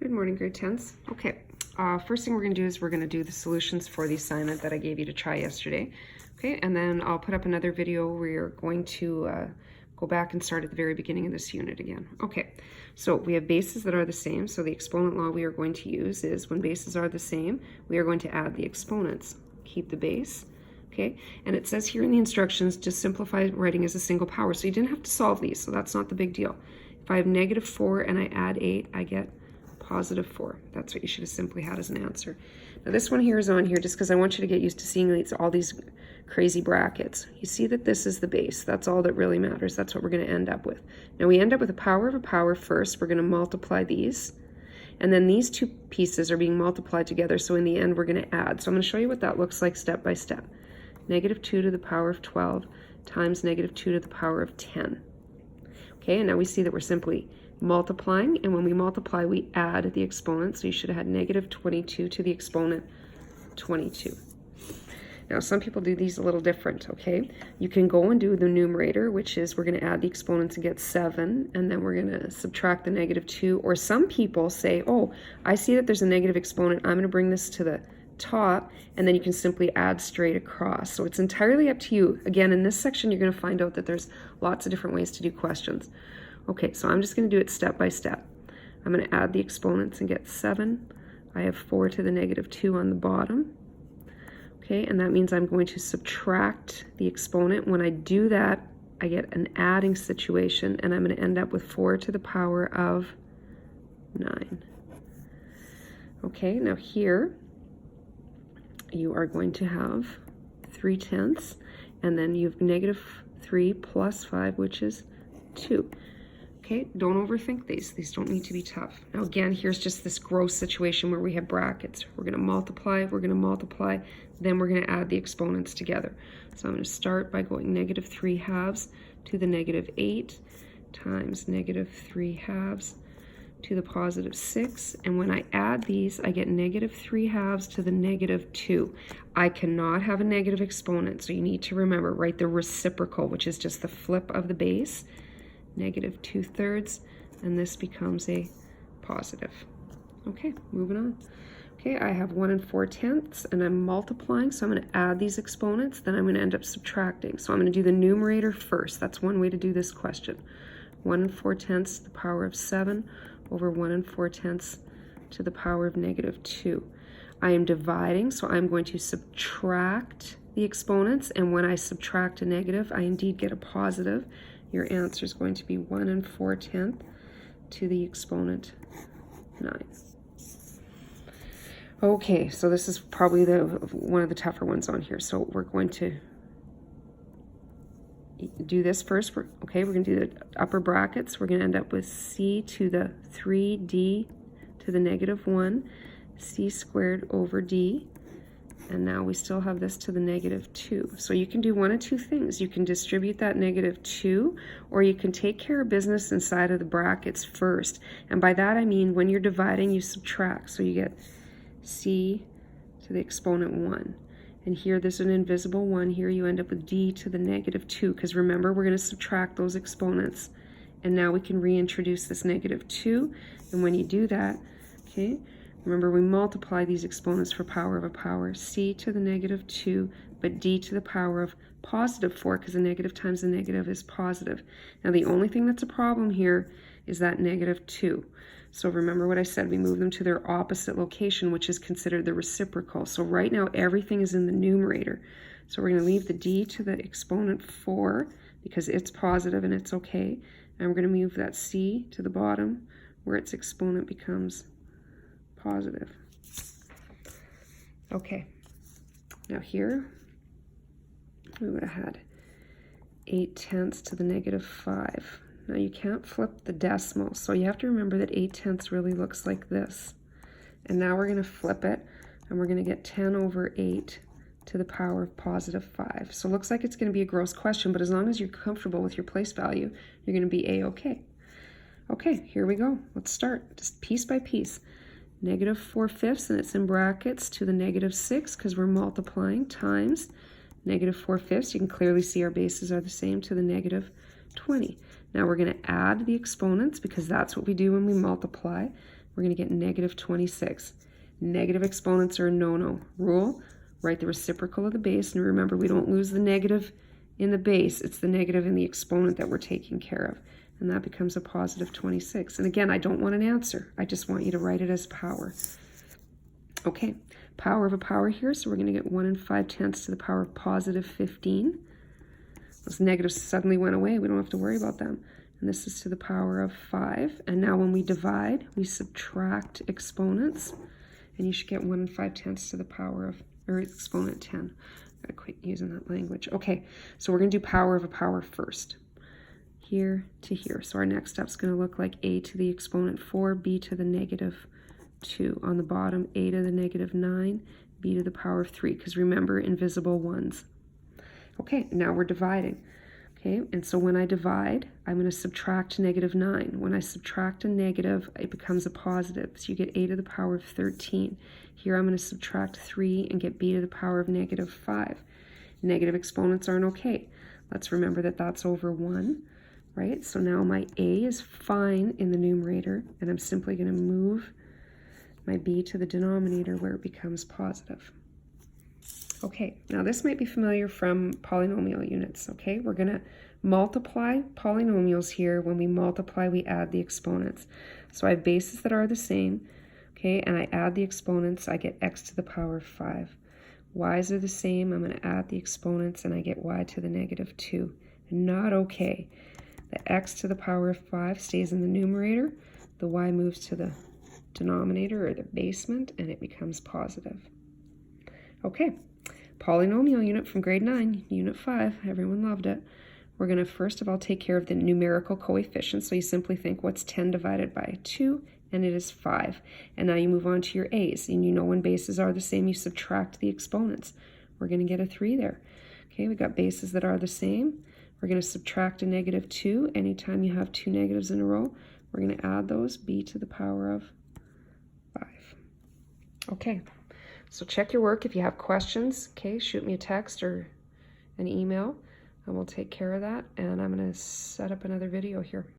Good morning, grade 10s. Okay, first thing we're going to do is we're going to do the solutions for the assignment that I gave you to try yesterday. Okay, and then I'll put up another video where you're going to go back and start at the very beginning of this unit again. Okay, so we have bases that are the same, so the exponent law we are going to use is when bases are the same, we are going to add the exponents. Keep the base. Okay, and it says here in the instructions, just simplify writing as a single power. So you didn't have to solve these, so that's not the big deal. If I have -4 and I add 8, I get +4. That's what you should have simply had as an answer. Now this one here is on here just because I want you to get used to seeing all these crazy brackets. You see that this is the base. That's all that really matters. That's what we're going to end up with. Now we end up with a power of a power first. We're going to multiply these. And then these two pieces are being multiplied together. So in the end, we're going to add. So I'm going to show you what that looks like step by step. -2 to the power of 12 times -2 to the power of 10. Okay, and now we see that we're simply multiplying, and when we multiply, we add the exponent. So you should have had -22 to the exponent 22. Now, some people do these a little different, okay? You can go and do the numerator, which is we're going to add the exponents and get 7, and then we're going to subtract the -2. Or some people say, oh, I see that there's a negative exponent. I'm going to bring this to the top, and then you can simply add straight across. So it's entirely up to you. Again, in this section, you're going to find out that there's lots of different ways to do questions. Okay, so I'm just going to do it step by step. I'm going to add the exponents and get 7. I have 4 to the -2 on the bottom. Okay, and that means I'm going to subtract the exponent. When I do that, I get an adding situation, and I'm going to end up with 4 to the power of 9. Okay, now here you are going to have 3/10, and then you have -3 plus 5, which is 2. Okay, don't overthink these. These don't need to be tough. Now again, here's just this gross situation where we have brackets. We're going to multiply, then we're going to add the exponents together. So I'm going to start by going -3 halves to the -8 times -3 halves to the +6. And when I add these, I get -3 halves to the -2. I cannot have a negative exponent, so you need to remember, write the reciprocal, which is just the flip of the base. -2/3, and this becomes a positive. Okay, moving on. Okay, I have 1 4/10, and I'm multiplying, so I'm going to add these exponents, then I'm going to end up subtracting. So I'm going to do the numerator first. That's one way to do this question. 1 4/10 to the power of 7 over 1 4/10 to the power of -2. I am dividing, so I'm going to subtract the exponents, and when I subtract a negative, I indeed get a positive. Your answer is going to be 1 4/10 to the exponent 9. Okay, so this is probably one of the tougher ones on here. So we're going to do this first. We're going to do the upper brackets. We're going to end up with c to the 3d to the -1, c squared over d. And now we still have this to the -2. So you can do one of two things. You can distribute that -2, or you can take care of business inside of the brackets first. And by that I mean when you're dividing, you subtract. So you get c to the exponent 1. And here there's an invisible 1. Here you end up with d to the -2, because remember, we're going to subtract those exponents. And now we can reintroduce this -2. And when you do that, okay, remember, we multiply these exponents for power of a power, c to the -2, but d to the power of +4, because a negative times a negative is positive. Now, the only thing that's a problem here is that -2. So remember what I said, we move them to their opposite location, which is considered the reciprocal. So right now, everything is in the numerator. So we're going to leave the d to the exponent 4, because it's positive and it's okay. And we're going to move that c to the bottom, where its exponent becomes positive. Okay, now here we would have had 8/10 to the -5. Now you can't flip the decimal, so you have to remember that 8/10 really looks like this. And now we're going to flip it, and we're going to get 10 over 8 to the power of +5. So it looks like it's going to be a gross question, but as long as you're comfortable with your place value, you're going to be a-okay. Okay, here we go. Let's start just piece by piece. -4/5, and it's in brackets, to the -6, because we're multiplying, times -4/5. You can clearly see our bases are the same, to the -20. Now we're going to add the exponents, because that's what we do when we multiply. we're going to get negative 26. Negative exponents are a no-no. Rule, write the reciprocal of the base, and remember we don't lose the negative in the base, it's the negative in the exponent that we're taking care of. And that becomes a positive 26. And again, I don't want an answer. I just want you to write it as power. Okay, power of a power here, so we're going to get 1 5/10 to the power of positive 15. Those negatives suddenly went away. We don't have to worry about them. And this is to the power of 5. And now when we divide, we subtract exponents. And you should get 1 5/10 to the power of, or exponent 10. Gotta quit using that language. Okay, so we're going to do power of a power first. Here to here. So our next step is going to look like a to the exponent 4, b to the negative 2. On the bottom, a to the negative 9, b to the power of 3. Because remember, invisible ones. Okay, now we're dividing. Okay, and so when I divide, I'm going to subtract negative 9. When I subtract a negative, it becomes a positive. So you get a to the power of 13. Here I'm going to subtract 3 and get b to the power of negative 5. Negative exponents aren't okay. Let's remember that that's over 1, right? So now my a is fine in the numerator, and I'm simply going to move my b to the denominator where it becomes positive. Okay, now this might be familiar from polynomial units, okay? We're going to multiply polynomials here. When we multiply, we add the exponents. So I have bases that are the same, okay? And I add the exponents, I get x to the power of 5. Y's are the same, I'm going to add the exponents, and I get y to the negative 2. Not okay. The x to the power of 5 stays in the numerator. The y moves to the denominator, or the basement, and it becomes positive. Okay. Polynomial unit from grade 9, unit 5, everyone loved it. We're going to first of all take care of the numerical coefficients. So you simply think, what's 10 divided by 2? And it is 5. And now you move on to your a's. And you know when bases are the same, you subtract the exponents. We're going to get a 3 there. Okay, we've got bases that are the same. We're going to subtract a negative 2. Anytime you have 2 negatives in a row, we're going to add those, b to the power of 5. Okay. So check your work. If you have questions, okay, shoot me a text or an email, and we'll take care of that. And I'm going to set up another video here.